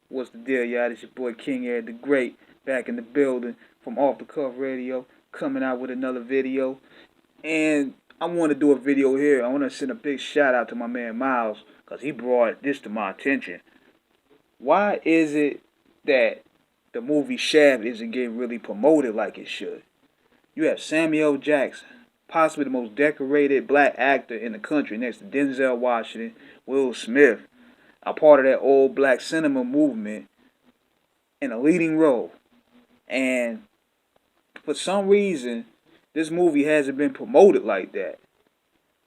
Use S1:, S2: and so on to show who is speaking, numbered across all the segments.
S1: What's the deal, y'all? It's your boy King Ed the Great back in the building from Off the Cuff Radio, coming out with another video. And I want to do a video here. I want to send a big shout out to my man Miles because he brought this to my attention. Why is it that the movie Shaft isn't getting really promoted like it should? You have Samuel Jackson, possibly the most decorated black actor in the country, next to Denzel Washington, Will Smith, a part of that old black cinema movement in a leading role. And for some reason, this movie hasn't been promoted like that.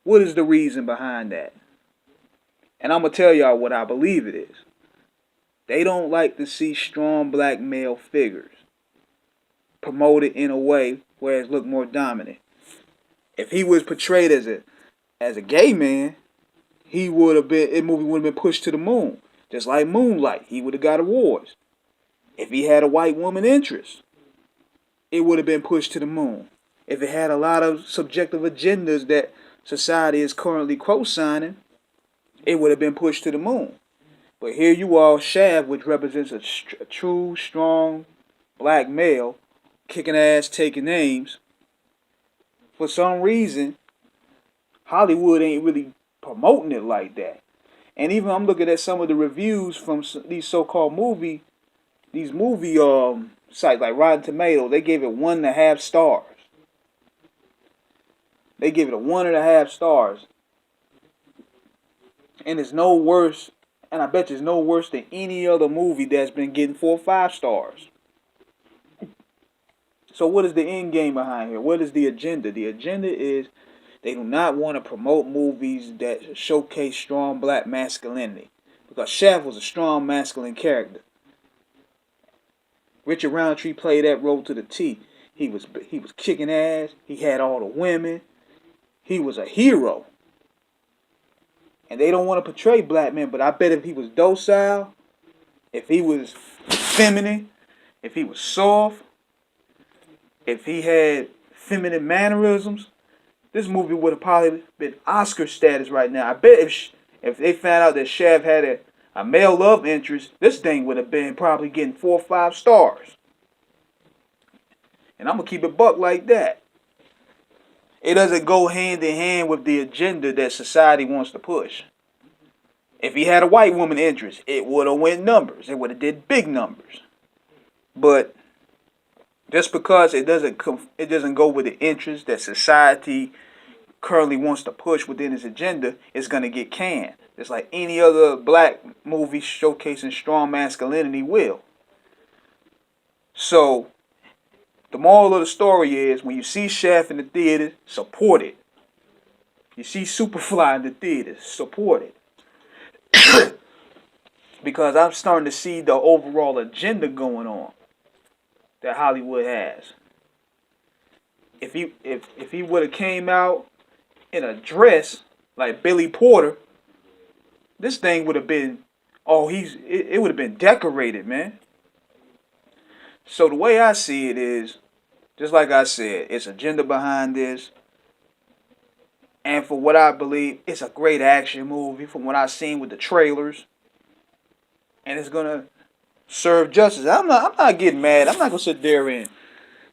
S1: What is the reason behind that? And I'm going to tell y'all what I believe it is. They don't like to see strong black male figures promoted in a way where it look more dominant. If he was portrayed as a gay man, he would have been the movie would have been pushed to the moon. Just like Moonlight, he would have got awards. If he had a white woman interest, it would have been pushed to the moon. If it had a lot of subjective agendas that society is currently co-signing, it would have been pushed to the moon. But here you are, Shaft, which represents a true, strong black male, kicking ass, taking names. For some reason, Hollywood ain't really promoting it like that. And even I'm looking at some of the reviews from these so-called these movie sites like Rotten Tomatoes. They gave it 1.5 stars. They give it a 1.5 stars, and it's no worse. And I bet you it's no worse than any other movie that's been getting 4 or 5 stars. So what is the end game behind here? What is the agenda? The agenda is they do not want to promote movies that showcase strong black masculinity, because Shaft was a strong masculine character. Richard Roundtree played that role to the T. He was kicking ass. He had all the women. He was a hero. And they don't want to portray black men, but I bet if he was docile, if he was feminine, if he was soft, if he had feminine mannerisms, this movie would have probably been Oscar status right now. I bet if they found out that Shaft had a male love interest, this thing would have been probably getting 4 or 5 stars. And I'm going to keep it buck like that. It doesn't go hand in hand with the agenda that society wants to push. If he had a white woman interest, it would have went numbers. It would have did big numbers. But just because it doesn't go with the interest that society currently wants to push within its agenda, it's going to get canned. It's like any other black movie showcasing strong masculinity will. So the moral of the story is, when you see Shaft in the theater, support it. You see Superfly in the theater, support it. Because I'm starting to see the overall agenda going on that Hollywood has. If he would have came out in a dress like Billy Porter, this thing would have been it would have been decorated, man. So the way I see it is, just like I said, it's agenda behind this. And for what I believe, it's a great action movie from what I've seen with the trailers. And it's gonna serve justice. I'm not getting mad. I'm not gonna sit there and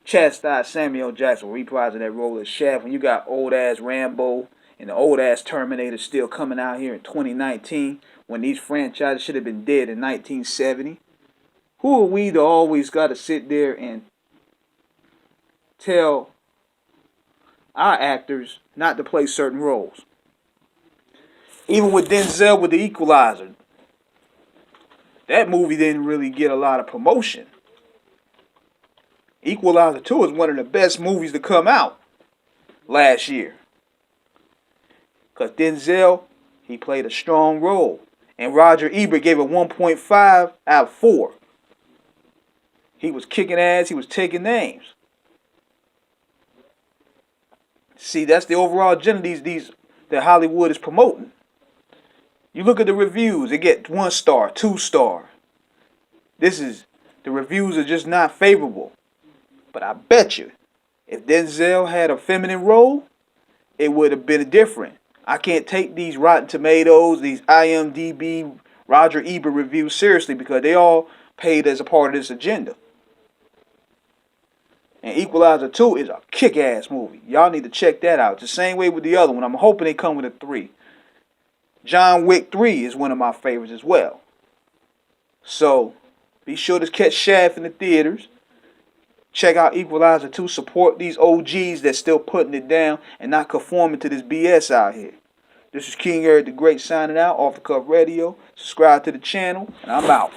S1: chastise Samuel Jackson reprising that role as Shaft when you got old ass Rambo and the old ass Terminator still coming out here in 2019, when these franchises should have been dead in 1970. Who are we to always got to sit there and tell our actors not to play certain roles? Even with Denzel with The Equalizer, that movie didn't really get a lot of promotion. Equalizer 2 is one of the best movies to come out last year. Because Denzel, he played a strong role. And Roger Ebert gave it 1.5 out of 4. He was kicking ass, he was taking names. See, that's the overall agenda these that Hollywood is promoting. You look at the reviews, they get 1 star, 2 star. The reviews are just not favorable. But I bet you, if Denzel had a feminine role, it would have been different. I can't take these Rotten Tomatoes, these IMDb Roger Ebert reviews seriously because they all paid as a part of this agenda. And Equalizer 2 is a kick-ass movie. Y'all need to check that out. The same way with the other one. I'm hoping they come with a 3. John Wick 3 is one of my favorites as well. So, be sure to catch Shaft in the theaters. Check out Equalizer 2. Support these OGs that's still putting it down and not conforming to this BS out here. This is King Eric the Great signing out off the Cuff Radio. Subscribe to the channel, and I'm out.